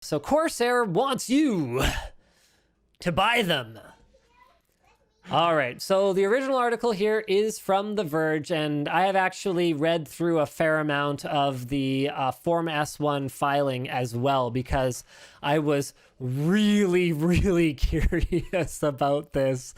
So Corsair wants you to buy them. All right, so the original article here is from The Verge, and I have actually read through a fair amount of the Form S1 filing as well, because I was really, really curious about this.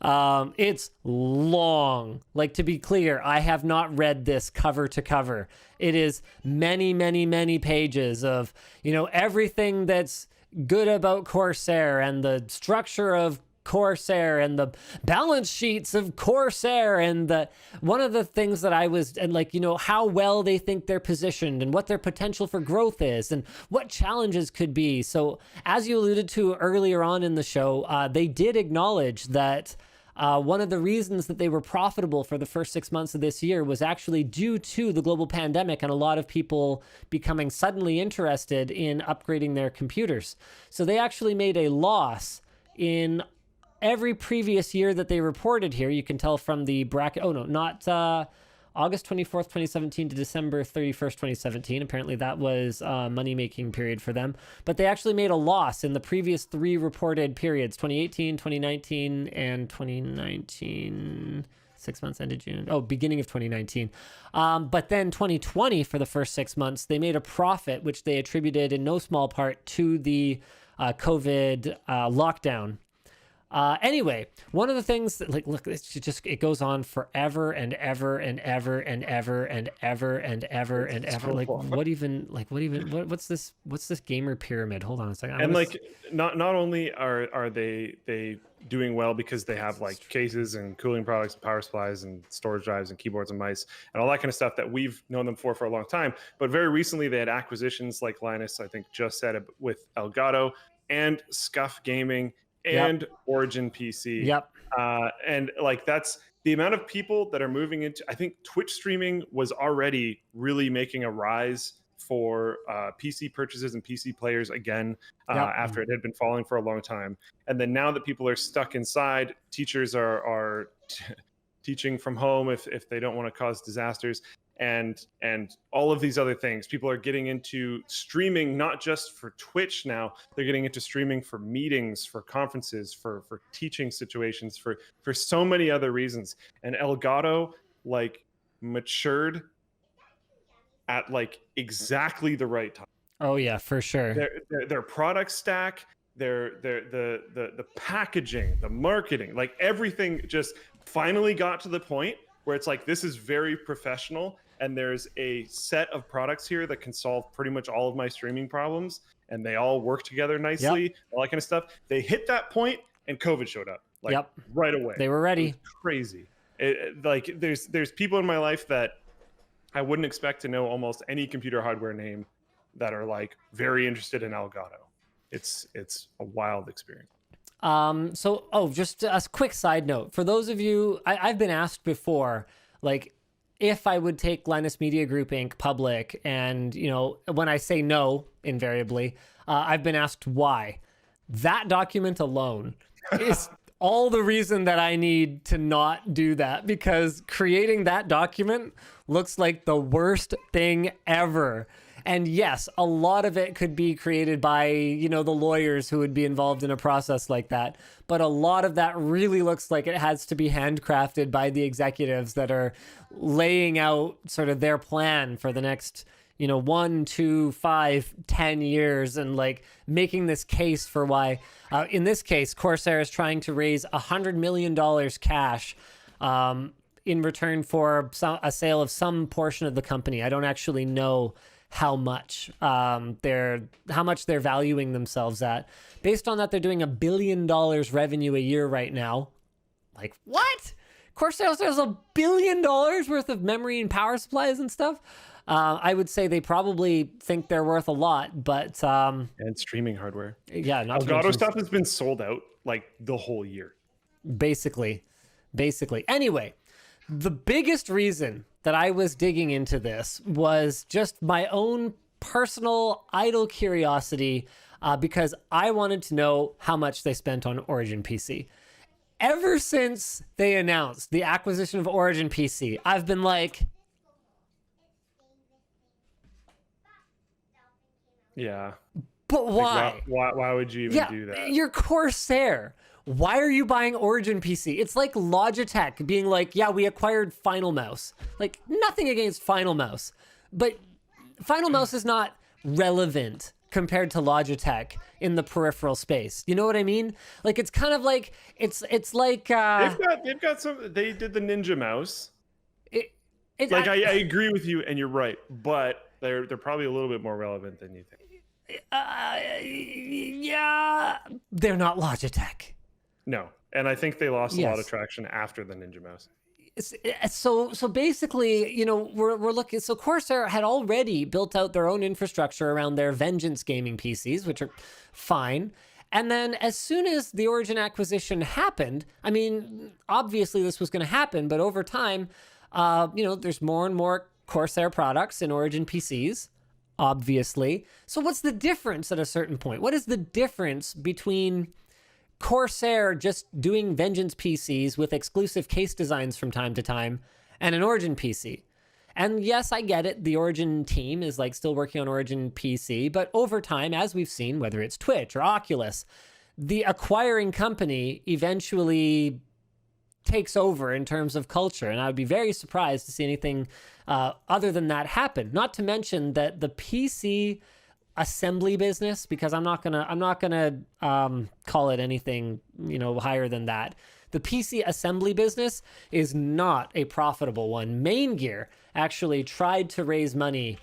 It's long. Like, to be clear, I have not read this cover to cover. It is many, many, many pages of, everything that's good about Corsair and the structure of Corsair and the balance sheets of Corsair, and one of the things that I was, and how well they think they're positioned and what their potential for growth is and what challenges could be. So as you alluded to earlier on in the show, they did acknowledge that one of the reasons that they were profitable for the first 6 months of this year was actually due to the global pandemic and a lot of people becoming suddenly interested in upgrading their computers. So they actually made a loss in every previous year that they reported here. You can tell from the bracket. Oh, no, not August 24th, 2017 to December 31st, 2017. Apparently that was a money-making period for them. But they actually made a loss in the previous 3 reported periods, 2018, 2019, and 2019. 6 months ended June. Oh, beginning of 2019. But then 2020, for the first 6 months, they made a profit, which they attributed in no small part to the COVID lockdown. Anyway, one of the things that, look, it goes on forever and ever and ever and ever and ever and ever and ever. What's this gamer pyramid? Hold on a second. And not only are they doing well because they have cases and cooling products and power supplies and storage drives and keyboards and mice and all that kind of stuff that we've known them for a long time. But very recently they had acquisitions like Linus, I think, just said it, with Elgato and Scuff Gaming and Origin PC. And that's the amount of people that are moving into, I think Twitch streaming was already really making a rise for PC purchases and PC players again after it had been falling for a long time. And then now that people are stuck inside, teachers are teaching from home if they don't want to cause disasters. And all of these other things. People are getting into streaming, not just for Twitch now. They're getting into streaming for meetings, for conferences, for teaching situations, for so many other reasons. And Elgato matured at exactly the right time. Oh yeah, for sure. Their product stack, the packaging, the marketing, everything just finally got to the point where it's this is very professional, and there's a set of products here that can solve pretty much all of my streaming problems, and they all work together nicely, all that kind of stuff. They hit that point, and COVID showed up right away. They were ready. Crazy. There's people in my life that I wouldn't expect to know almost any computer hardware name that are very interested in Elgato. It's a wild experience. Just a quick side note for those of you, I've been asked before, if I would take Linus Media Group Inc. public, and when I say no, invariably, I've been asked why. That document alone is all the reason that I need to not do that, because creating that document looks like the worst thing ever. And yes, a lot of it could be created by, the lawyers who would be involved in a process like that. But a lot of that really looks like it has to be handcrafted by the executives that are laying out sort of their plan for the next, 1, 2, 5, 10 years, and making this case for why, in this case, Corsair is trying to raise $100 million cash in return for a sale of some portion of the company. I don't actually know how much they're valuing themselves at. Based on that, they're doing $1 billion revenue a year right now. What? Corsair sells $1 billion worth of memory and power supplies and stuff. I would say they probably think they're worth a lot, but and streaming hardware. Yeah, not Elgato stuff has been sold out the whole year. Basically. Anyway, the biggest reason that I was digging into this was just my own personal idle curiosity, because I wanted to know how much they spent on Origin PC. Ever since they announced the acquisition of Origin PC, I've been yeah, But Like, why? why would you even do that? You're Corsair. Why are you buying Origin PC? It's like Logitech being like, yeah, we acquired Final Mouse. Like, nothing against Final Mouse, but Final Mouse is not relevant compared to Logitech in the peripheral space. You know what I mean? Like, it's kind of like, it's like, They've got some, they did the Ninja Mouse. I agree with you, and you're right, but they're probably a little bit more relevant than you think. Yeah, they're not Logitech. No, and I think they lost a lot of traction after the Ninja Mouse. So basically, you know, we're looking. So Corsair had already built out their own infrastructure around their Vengeance gaming PCs, which are fine. And then as soon as the Origin acquisition happened, I mean, obviously this was going to happen, but over time, you know, there's more and more Corsair products in Origin PCs, obviously. So what's the difference at a certain point? What is the difference between Corsair just doing Vengeance PCs with exclusive case designs from time to time and an Origin PC? And yes, I get it. The Origin team is like still working on Origin PC, but over time, as we've seen, whether it's Twitch or Oculus, the acquiring company eventually takes over in terms of culture. And I would be very surprised to see anything other than that happen. Not to mention that the PC assembly business, because I'm not gonna call it anything, you know, higher than that. The PC assembly business is not a profitable one. Main Gear actually tried to raise money.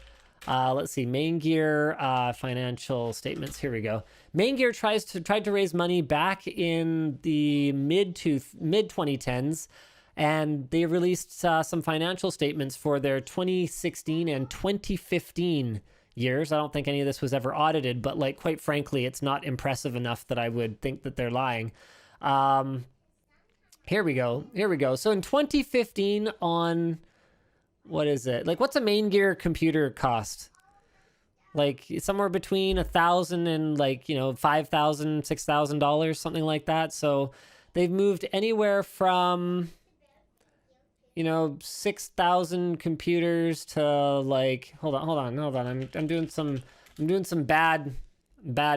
Let's see, Main Gear financial statements. Here we go. Main Gear tried to raise money back in the mid 2010s, and they released some financial statements for their 2016 and 2015 years. I don't think any of this was ever audited, but like, quite frankly, it's not impressive enough that I would think that they're lying. Here we go. So in 2015 on, what is it? Like, what's a Main Gear computer cost? Like somewhere between $1,000 and like, you know, $5,000, $6,000, something like that. So they've moved anywhere from, you know, 6,000 computers to like, hold on. I'm doing some bad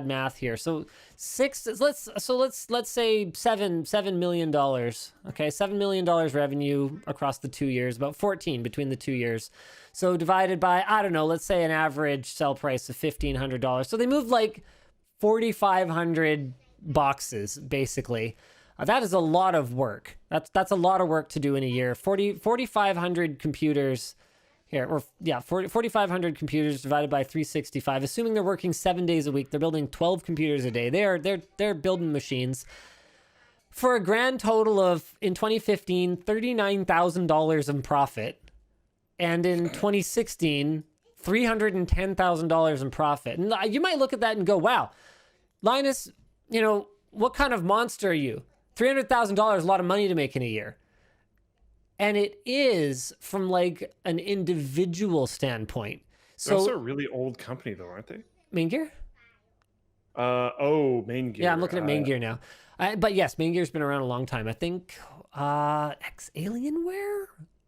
math here. So let's say $7 million. Okay, $7 million revenue across the 2 years, about 14 between the 2 years. So divided by, I don't know, let's say an average sell price of $1,500. So they moved like 4,500 boxes basically. That is a lot of work. That's a lot of work to do in a year. 4,500 computers here, or yeah, 4,500 computers divided by 365. Assuming they're working 7 days a week, they're building 12 computers a day. They're building machines for a grand total of, in 2015, $39,000 in profit, and in 2016, $310,000 in profit. And you might look at that and go, "Wow, Linus, you know, what kind of monster are you? $300,000 is a lot of money to make in a year." And it is from like an individual standpoint. So they're also a really old company though, aren't they? Main Gear? Main Gear. Yeah, I'm looking at Main Gear now. But yes, Main Gear's been around a long time. I think ex-Alienware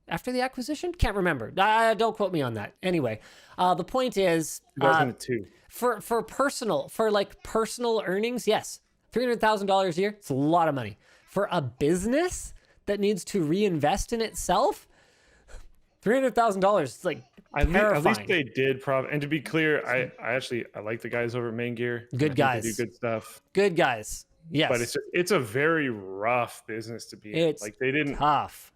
after the acquisition? Can't remember. Don't quote me on that. Anyway, the point is 2002. For personal earnings, yes. $300,000 a year, it's a lot of money. For a business that needs to reinvest in itself, $300,000 is like terrifying. At least they did and to be clear, I like the guys over at Main Gear. Good guys. They do good stuff. Good guys. Yes. But it's a very rough business to be in. It's like they didn't tough.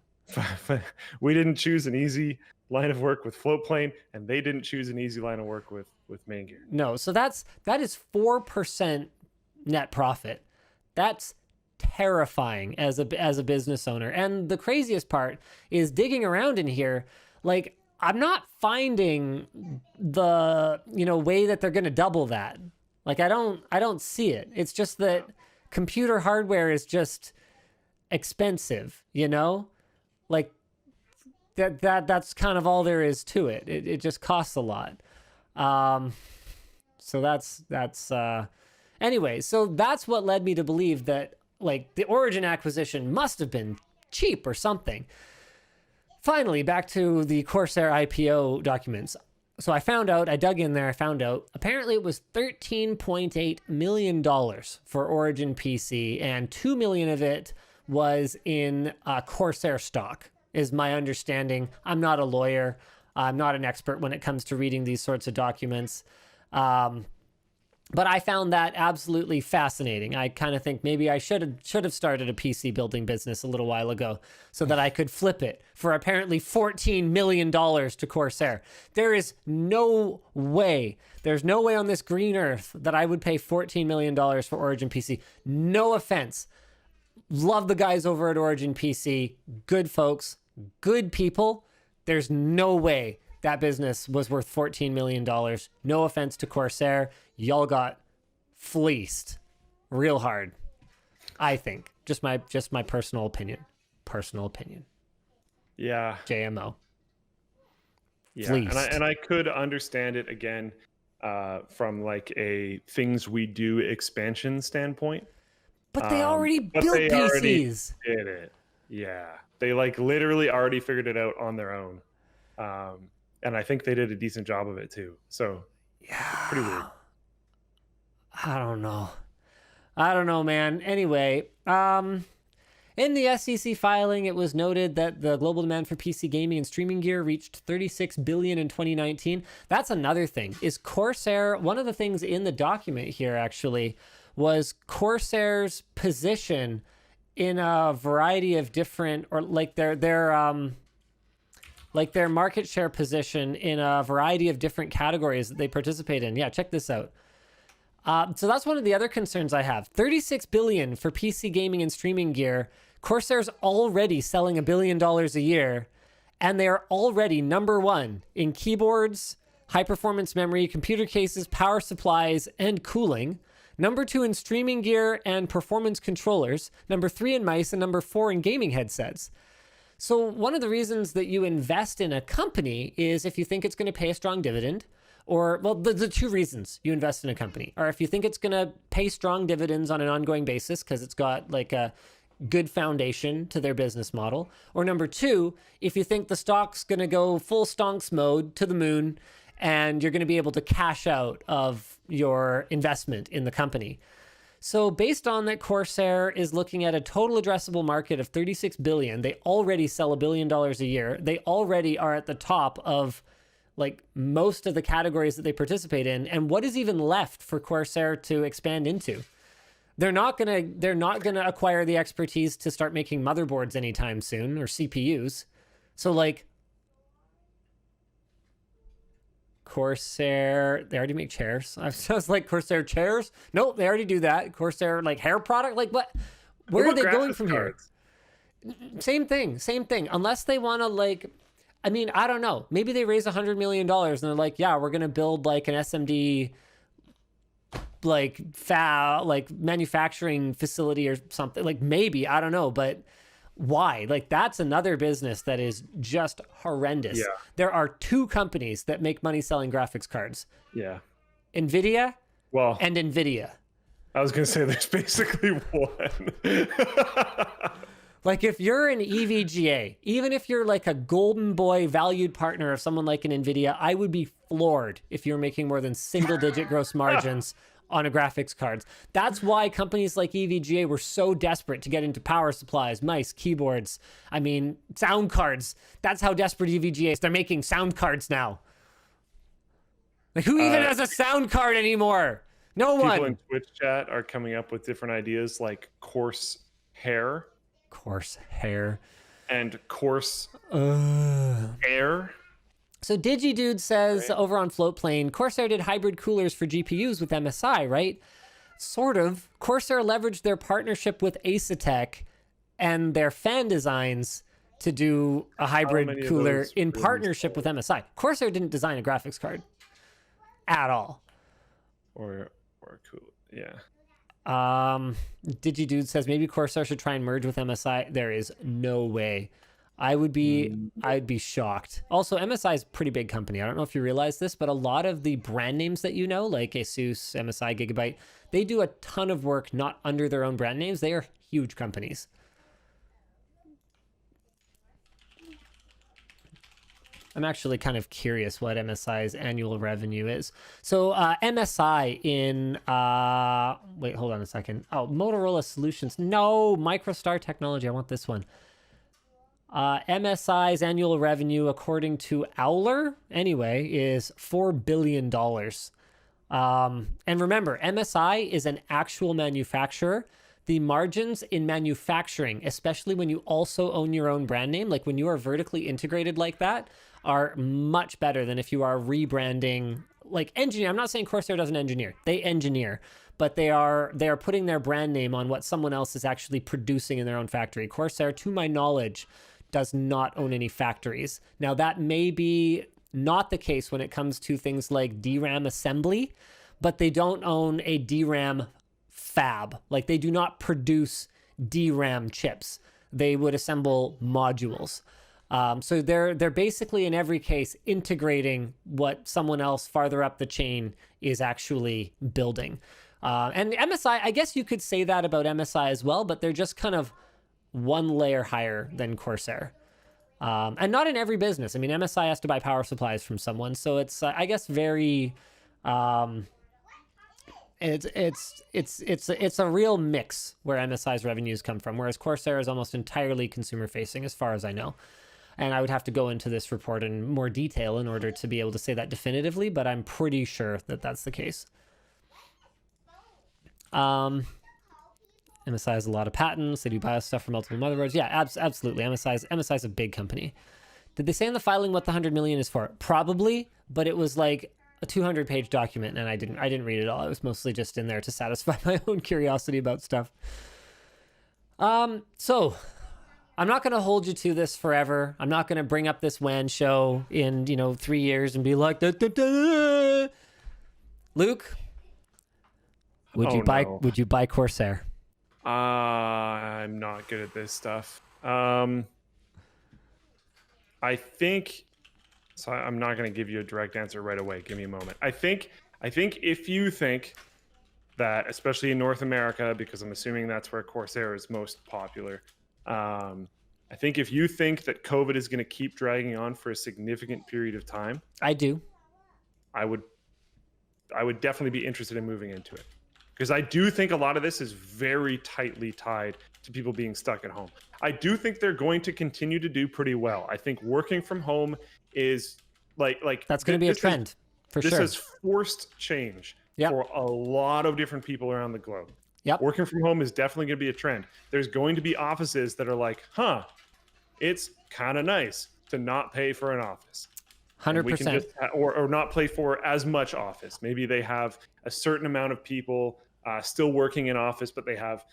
We didn't choose an easy line of work with Floatplane, and they didn't choose an easy line of work with Main Gear. No, so that is 4% net profit. That's terrifying as a business owner. And the craziest part is digging around in here, like I'm not finding the, you know, way that they're going to double that. Like I don't see it. It's just that computer hardware is just expensive, you know? Like that's kind of all there is to it. It just costs a lot. So that's anyway, so that's what led me to believe that like the Origin acquisition must have been cheap or something. Finally, back to the Corsair IPO documents. So I found out, I dug in there, I found out, apparently it was $13.8 million for Origin PC, and $2 million of it was in Corsair stock, is my understanding. I'm not a lawyer. I'm not an expert when it comes to reading these sorts of documents. But I found that absolutely fascinating. I kind of think maybe I should have started a PC building business a little while ago so that I could flip it for apparently $14 million to Corsair. There is no way. There's no way on this green earth that I would pay $14 million for Origin PC. No offense. Love the guys over at Origin PC. Good folks. Good people. There's no way that business was worth $14 million. No offense to Corsair. Y'all got fleeced real hard, I think. Just my personal opinion. Personal opinion. Yeah. JMO. Yeah. Fleeced. And I could understand it again from like a things we do expansion standpoint. But they already built PCs. Already did it. Yeah. They like literally already figured it out on their own. And I think they did a decent job of it too. So yeah, pretty weird. I don't know, man. Anyway, in the SEC filing, it was noted that the global demand for PC gaming and streaming gear reached 36 billion in 2019. That's another thing. Is Corsair, one of the things in the document here actually was Corsair's position in a variety of different, or like their market share position in a variety of different categories that they participate in. Yeah, check this out. So that's one of the other concerns I have. 36 billion for PC gaming and streaming gear. Corsair's already selling $1 billion a year, and they are already number one in keyboards, high performance memory, computer cases, power supplies, and cooling. Number 2 in streaming gear and performance controllers. Number 3 in mice, and number 4 in gaming headsets. So one of the reasons that you invest in a company is if you think it's going to pay a strong dividend, or, well, the two reasons you invest in a company are if you think it's going to pay strong dividends on an ongoing basis because it's got like a good foundation to their business model, or number 2, if you think the stock's going to go full stonks mode to the moon and you're going to be able to cash out of your investment in the company. So based on that, Corsair is looking at a total addressable market of 36 billion. They already sell $1 billion a year. They already are at the top of like most of the categories that they participate in. And what is even left for Corsair to expand into? They're not gonna acquire the expertise to start making motherboards anytime soon, or CPUs. So like Corsair, they already make chairs. I was like, Corsair chairs? Nope, they already do that. Corsair like hair product? Like what? Where are they going from cards? Here? Same thing. Unless they want to like, I mean, I don't know. Maybe they raise $100 million and they're like, yeah, we're going to build like an SMD like manufacturing facility or something. Like maybe, I don't know, but why? Like that's another business that is just horrendous. Yeah. There are 2 companies that make money selling graphics cards. Yeah. NVIDIA and NVIDIA. I was going to say there's basically one. Like if you're an EVGA, even if you're like a golden boy valued partner of someone like an NVIDIA, I would be floored if you're making more than single digit gross margins on a graphics cards. That's why companies like EVGA were so desperate to get into power supplies, mice, keyboards. I mean, sound cards. That's how desperate EVGA is. They're making sound cards now. Like who even has a sound card anymore? No one. People in Twitch chat are coming up with different ideas like coarse hair. Coarse hair. And coarse air. So DigiDude says over on Floatplane, Corsair did hybrid coolers for GPUs with MSI, right? Sort of. Corsair leveraged their partnership with Asetek and their fan designs to do a hybrid cooler in partnership with MSI. Corsair didn't design a graphics card at all. Or cool, yeah. DigiDude says maybe Corsair should try and merge with MSI. There is no way. I'd be shocked. Also, MSI is a pretty big company. I don't know if you realize this, but a lot of the brand names that you know, like Asus, MSI, Gigabyte, they do a ton of work not under their own brand names. They are huge companies. I'm actually kind of curious what MSI's annual revenue is. So MSI in wait, hold on a second. Oh, Motorola Solutions. No, MicroStar Technology. I want this one. MSI's annual revenue, according to Owler, anyway, is $4 billion. And remember, MSI is an actual manufacturer. The margins in manufacturing, especially when you also own your own brand name, like when you are vertically integrated like that, are much better than if you are rebranding, like engineer. I'm not saying Corsair doesn't engineer. They engineer, but they are putting their brand name on what someone else is actually producing in their own factory. Corsair, to my knowledge, does not own any factories. Now, that may be not the case when it comes to things like DRAM assembly, but they don't own a DRAM fab. Like, they do not produce DRAM chips. They would assemble modules. So they're basically in every case integrating what someone else farther up the chain is actually building. And MSI, I guess you could say that about MSI as well, but they're just kind of one layer higher than Corsair. And not in every business. I mean, MSI has to buy power supplies from someone, so it's I guess very it's a real mix where MSI's revenues come from, whereas Corsair is almost entirely consumer facing as far as I know. And I would have to go into this report in more detail in order to be able to say that definitively, but I'm pretty sure that that's the case. MSI has a lot of patents. They do bio stuff for multiple motherboards. Yeah, absolutely. MSI's a big company. Did they say in the filing what the 100 million is for? Probably, but it was like a 200-page document, and I didn't read it all. I was mostly just in there to satisfy my own curiosity about stuff. So I'm not going to hold you to this forever. I'm not going to bring up this WAN show in 3 years and be like, da, da, da. Luke, would you buy Corsair? I'm not good at this stuff. I think so. I'm not going to give you a direct answer right away. Give me a moment. I think if you think that, especially in North America, because I'm assuming that's where Corsair is most popular, I think if you think that COVID is going to keep dragging on for a significant period of time, I do. I would definitely be interested in moving into it. Because I do think a lot of this is very tightly tied to people being stuck at home. I do think they're going to continue to do pretty well. I think working from home is like that's going to be a trend for sure. This has forced change for a lot of different people around the globe. Yep. Working from home is definitely going to be a trend. There's going to be offices that are like, it's kind of nice to not pay for an office. 100%. Or not pay for as much office. Maybe they have a certain amount of people still working in office, but they have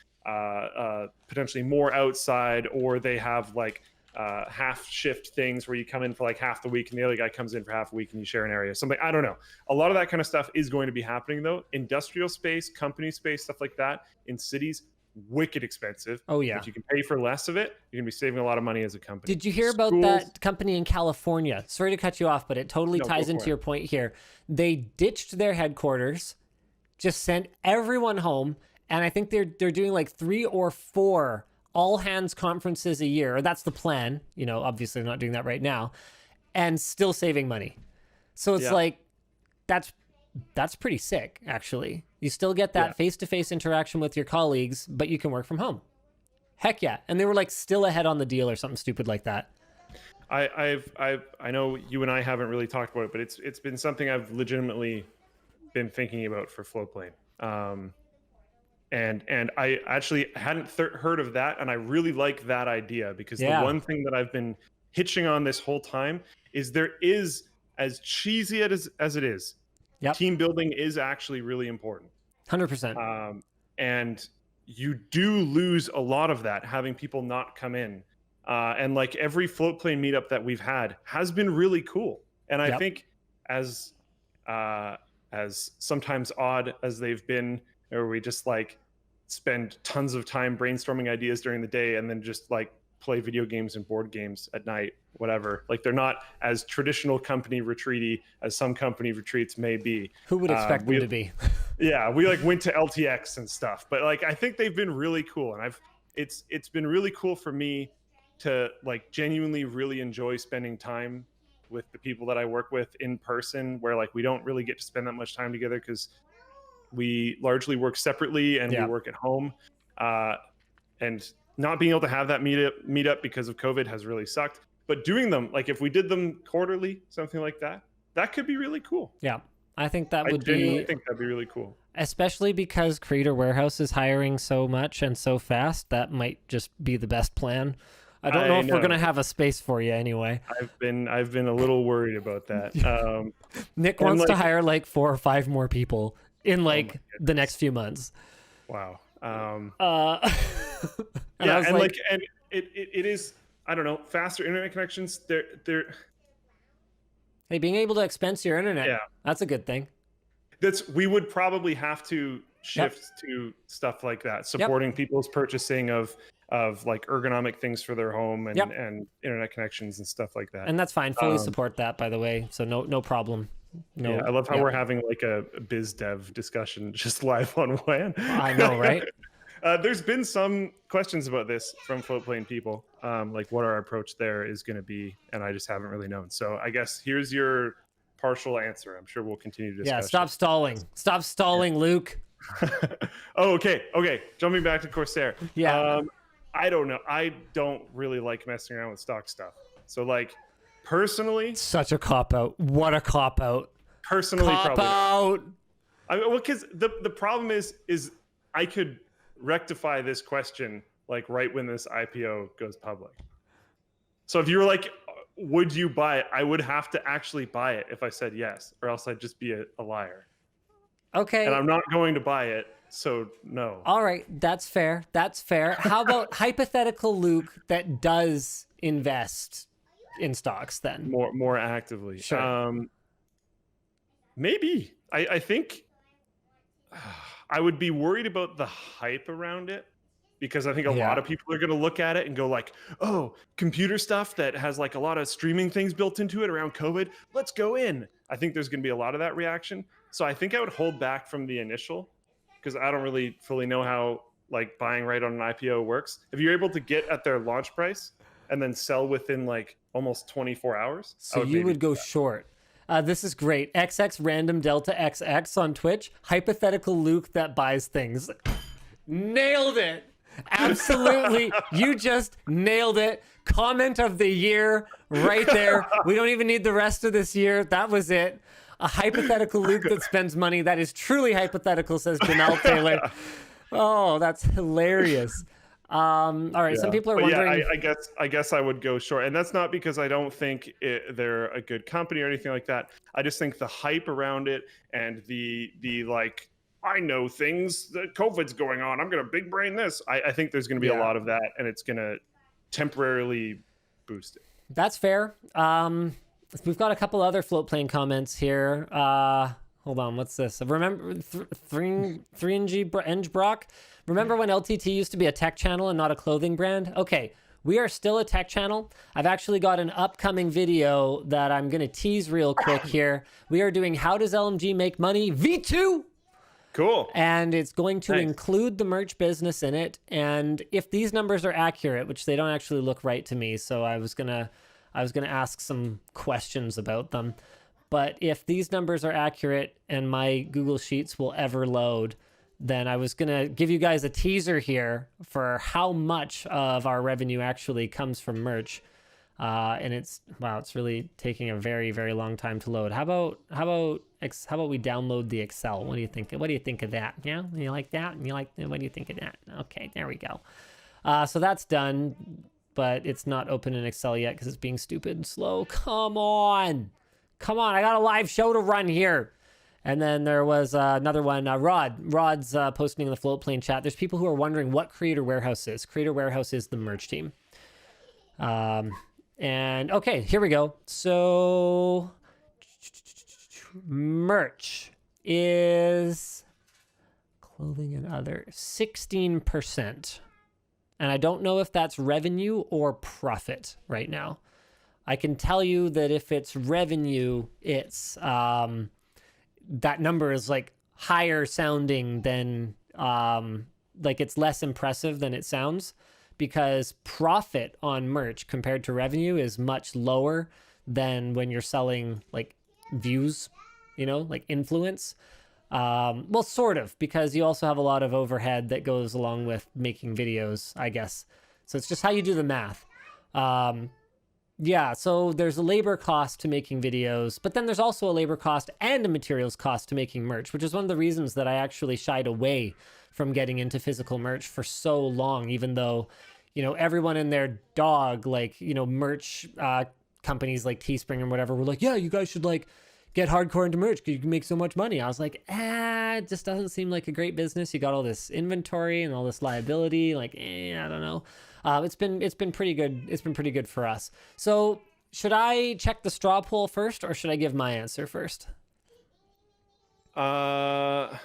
potentially more outside, or they have like half shift things where you come in for like half the week and the other guy comes in for half a week and you share an area. Something, I don't know. A lot of that kind of stuff is going to be happening though. Industrial space, company space, stuff like that in cities, wicked expensive. Oh yeah. If you can pay for less of it, you're gonna be saving a lot of money as a company. Did you hear about that company in California? Sorry to cut you off, but it totally ties into your point here. They ditched their headquarters, just sent everyone home, and I think they're doing like 3 or 4 all hands conferences a year. That's the plan. Obviously they're not doing that right now, and still saving money. So it's like that's pretty sick, actually. You still get that face-to-face interaction with your colleagues, but you can work from home. Heck yeah. And they were like still ahead on the deal or something stupid like that. I know you and I haven't really talked about it, but it's been something I've legitimately been thinking about for Flowplane. And I actually hadn't heard of that, and I really like that idea, because the one thing that I've been hitching on this whole time is there is, as cheesy as it is, team building is actually really important. 100%. And you do lose a lot of that having people not come in. And like every Floatplane meetup that we've had has been really cool. And I think as sometimes odd as they've been, or we just like spend tons of time brainstorming ideas during the day and then just like play video games and board games at night, whatever. Like they're not as traditional company retreaty as some company retreats may be. Who would expect them to be? Yeah, we like went to LTX and stuff, but like I think they've been really cool, and it's been really cool for me to like genuinely really enjoy spending time with the people that I work with in person, where like we don't really get to spend that much time together because we largely work separately and we work at home. And not being able to have that meetup because of COVID has really sucked. But doing them, like if we did them quarterly, something like that, that could be really cool. Yeah, I think that I would genuinely think that'd be really cool. Especially because Creator Warehouse is hiring so much and so fast. That might just be the best plan. I don't know if we're gonna have a space for you anyway. I've been a little worried about that. Nick wants to hire like 4 or 5 more people in like the next few months. Wow. And it is, I don't know, faster internet connections. They're hey, being able to expense your internet, that's a good thing. We would probably have to shift to stuff like that, supporting people's purchasing of like ergonomic things for their home and internet connections and stuff like that. And that's fine. Fully support that, by the way. So no problem. No, I love how we're having like a biz dev discussion just live on WAN. I know, right? There's been some questions about this from Floatplane people, like what our approach there is going to be, and I just haven't really known. So I guess here's your partial answer. I'm sure we'll continue to discuss. Yeah, stop stalling. Stop stalling, Luke. Okay. Jumping back to Corsair. Yeah. I don't know. I don't really like messing around with stock stuff. So like personally, such a cop-out. What a cop-out. Personally, cop-out. I mean, well, because the problem is I could rectify this question like right when this IPO goes public. So if you were like, would you buy it? I would have to actually buy it if I said yes, or else I'd just be a liar. Okay. And I'm not going to buy it, so no. All right, that's fair. That's fair. How about hypothetical Luke that does invest in stocks then? More actively. Sure. Maybe. I think I would be worried about the hype around it, because I think a lot of people are going to look at it and go like, oh, computer stuff that has like a lot of streaming things built into it around COVID, let's go in. I think there's going to be a lot of that reaction. So I think I would hold back from the initial, because I don't really fully know how like buying right on an IPO works. If you're able to get at their launch price and then sell within like almost 24 hours. So you would go short. This is great. XX Random Delta XX on Twitch. Hypothetical Luke that buys things. Nailed it. Absolutely. You just nailed it. Comment of the year right there. We don't even need the rest of this year. That was it. A hypothetical Luke that spends money. That is truly hypothetical, says Janelle Taylor. Oh, that's hilarious. All right, some people are wondering. Yeah, I guess I would go short, and that's not because I don't think they're a good company or anything like that. I just think the hype around it and the like, I know things that COVID's going on, I'm gonna big brain this. I think there's gonna be a lot of that, and it's gonna temporarily boost it. That's fair. We've got a couple other Floatplane comments here. Hold on, what's this? Remember, 3NG Brock? Remember when LTT used to be a tech channel and not a clothing brand? Okay, we are still a tech channel. I've actually got an upcoming video that I'm going to tease real quick here. We are doing How Does LMG Make Money V2? Cool. And it's going to include the merch business in it. And if these numbers are accurate, which they don't actually look right to me, so I was gonna ask some questions about them. But if these numbers are accurate and my Google Sheets will ever load, then I was going to give you guys a teaser here for how much of our revenue actually comes from merch. And it's really taking a very, very long time to load. How about we download the Excel? What do you think? What do you think of that? Yeah, you like that? What do you think of that? Okay, there we go. So that's done, but it's not open in Excel yet because it's being stupid and slow. Come on, I got a live show to run here. And then there was another one, Rod's posting in the Floatplane chat. There's people who are wondering what Creator Warehouse is. Creator Warehouse is the merch team. And okay, here we go. So merch is clothing and other 16%. And I don't know if that's revenue or profit right now. I can tell you that if it's revenue, it's that number is like higher sounding than like it's less impressive than it sounds, because profit on merch compared to revenue is much lower than when you're selling like views, you know, like influence. Well, sort of, because you also have a lot of overhead that goes along with making videos, I guess. So it's just how you do the math. Yeah, so there's a labor cost to making videos, but then there's also a labor cost and a materials cost to making merch, which is one of the reasons that I actually shied away from getting into physical merch for so long, even though, you know, everyone and their dog, like, you know, merch companies like Teespring and whatever were like, yeah, you guys should like get hardcore into merch because you can make so much money. I was like, it just doesn't seem like a great business. You got all this inventory and all this liability. Like, I don't know. It's been pretty good. It's been pretty good for us. So should I check the straw poll first, or should I give my answer first? I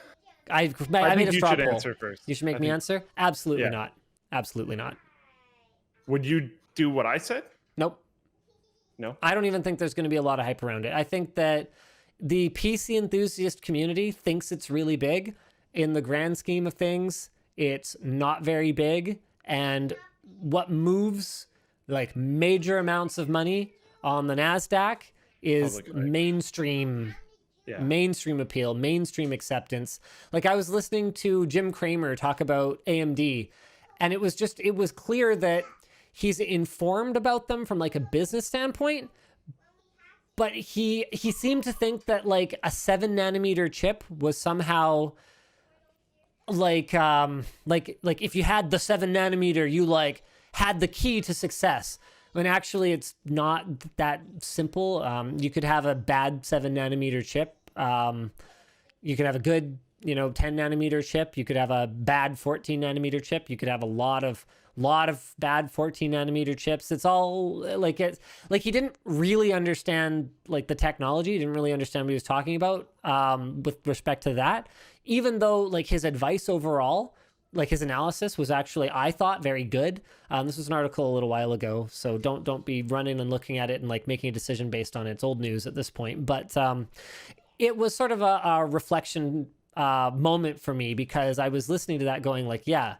I think made a you straw should poll. answer first. You should make I me think- answer? Absolutely Yeah. not. Absolutely not. Would you do what I said? Nope. No. I don't even think there's going to be a lot of hype around it. I think that the PC enthusiast community thinks it's really big. In the grand scheme of things, it's not very big. And what moves like major amounts of money on the NASDAQ is Public hype. mainstream Yeah. mainstream appeal, mainstream acceptance. Like I was listening to Jim Cramer talk about AMD, and it was clear that he's informed about them from like a business standpoint, but he seemed to think that like a 7-nanometer chip was somehow like if you had the 7-nanometer, you like had the key to success. When actually it's not that simple. You could have a bad 7-nanometer chip. You could have a good, 10-nanometer chip. You could have a bad 14-nanometer chip. You could have a lot of bad 14-nanometer chips. It's all like he didn't really understand like the technology. He didn't really understand what he was talking about with respect to that. Even though like his advice overall, like his analysis was actually, I thought, very good. This was an article a little while ago, so don't be running and looking at it and like making a decision based on its old news at this point. But it was sort of a reflection moment for me, because I was listening to that going like, yeah,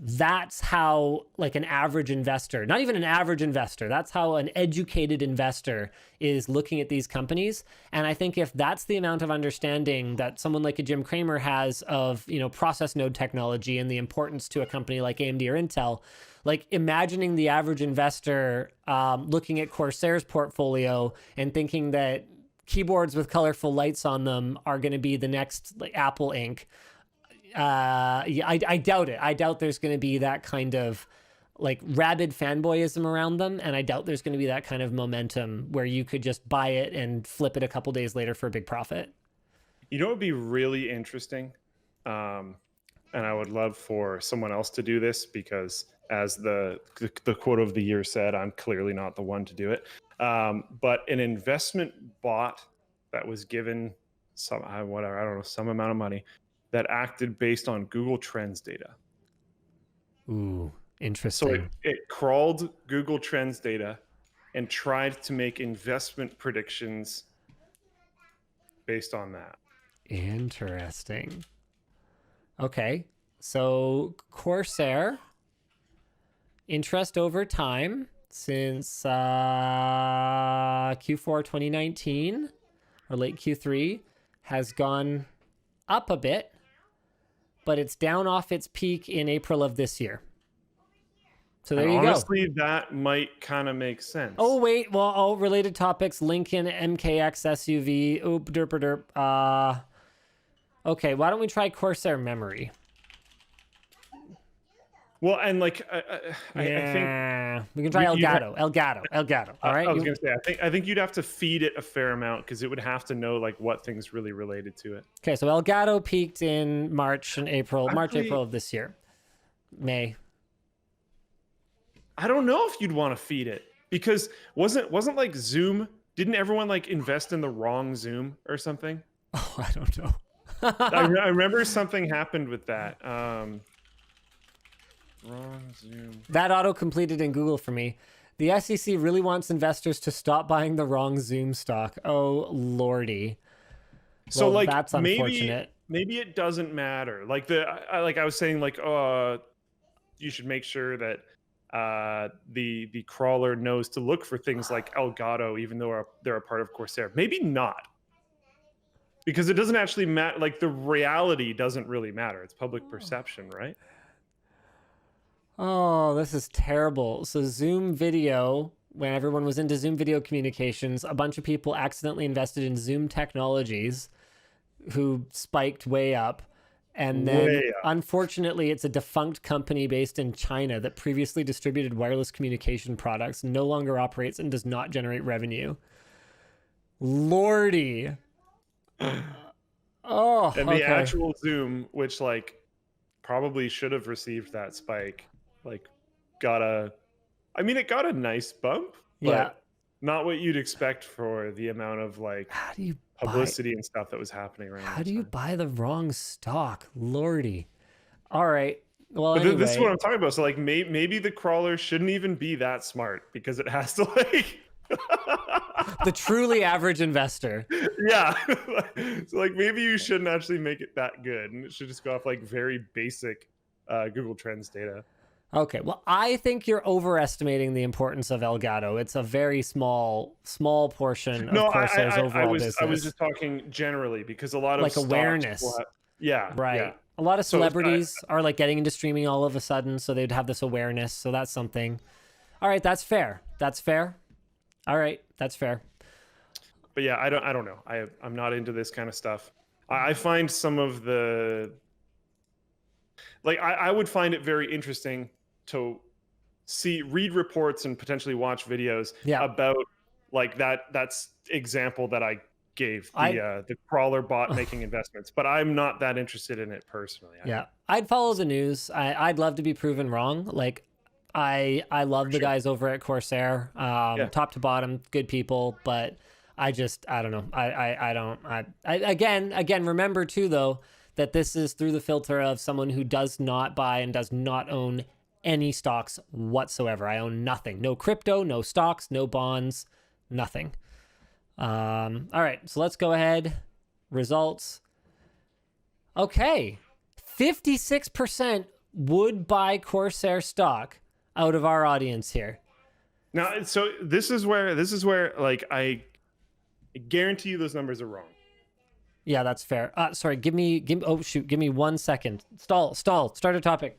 that's how like an average investor, not even an average investor, that's how an educated investor is looking at these companies. And I think if that's the amount of understanding that someone like a Jim Cramer has of, process node technology and the importance to a company like AMD or Intel, like imagining the average investor looking at Corsair's portfolio and thinking that keyboards with colorful lights on them are going to be the next like Apple Inc. I doubt it. I doubt there's going to be that kind of like rabid fanboyism around them, and I doubt there's going to be that kind of momentum where you could just buy it and flip it a couple days later for a big profit. You know what would be really interesting, and I would love for someone else to do this, because as the quote of the year said, I'm clearly not the one to do it. But an investment bot that was given some amount of money that acted based on Google Trends data. Ooh, interesting. So it crawled Google Trends data and tried to make investment predictions based on that. Interesting. Okay, so Corsair, interest over time since Q4 2019 or late Q3 has gone up a bit, but it's down off its peak in April of this year. So there you honestly, that might kind of make sense. go. Oh, wait. Well, related topics, Lincoln MKX SUV. Oop, derp, derp. Okay, why don't we try Corsair memory? Well, and like, I think we can try Elgato. Elgato. All right. I was gonna say, I think you'd have to feed it a fair amount, because it would have to know like what things really related to it. Okay, so Elgato peaked in March and April, Actually, April of this year. May. I don't know if you'd want to feed it, because wasn't like Zoom? Didn't everyone like invest in the wrong Zoom or something? Oh, I don't know. I remember something happened with that. Wrong Zoom. That auto completed in Google for me. The SEC really wants investors to stop buying the wrong Zoom stock. Oh, lordy. So Well, like that's unfortunate. maybe it doesn't matter. Like I was saying, like you should make sure that the crawler knows to look for things like Elgato, even though they're a part of Corsair. Maybe not, because it doesn't actually matter. Like the reality doesn't really matter. It's public perception, right? Oh, this is terrible. So Zoom video, when everyone was into Zoom video communications, a bunch of people accidentally invested in Zoom Technologies, who spiked way up. And then, unfortunately, it's a defunct company based in China that previously distributed wireless communication products, no longer operates, and does not generate revenue. Lordy. Oh, And okay. the actual Zoom, which like probably should have received that spike, like it got a nice bump, but Yeah. not what you'd expect for the amount of like How do you publicity and stuff that was happening around. How do you buy the wrong stock? Lordy. All right. Well, But anyway. this is what I'm talking about. So like maybe the crawler shouldn't even be that smart, because it has to like the truly average investor. Yeah. So like maybe you shouldn't actually make it that good, and it should just go off like very basic Google Trends data. Okay, well, I think you're overestimating the importance of Elgato. It's a very small portion of Corsair's overall business. I was just talking generally, because a lot of like awareness. Right. Yeah. A lot of celebrities are like getting into streaming all of a sudden, so they'd have this awareness. So that's something. All right, that's fair. That's fair. All right, that's fair. But yeah, I don't know. I'm not into this kind of stuff. I find some of the like I would find it very interesting to read reports and potentially watch videos about like that's example that I gave, the crawler bot making investments, but I'm not that interested in it personally. I'd follow the news. I'd love to be proven wrong. Like I love the guys over at Corsair, top to bottom, good people, but I don't know. Again, remember too though, that this is through the filter of someone who does not buy and does not own any stocks whatsoever. I own nothing. No crypto, no stocks, no bonds, nothing. All right, so let's go ahead. Results. Okay. 56% would buy Corsair stock out of our audience here. Now, so this is where like I guarantee you those numbers are wrong. Yeah, that's fair. Sorry, give me 1 second. Stall. Start a topic.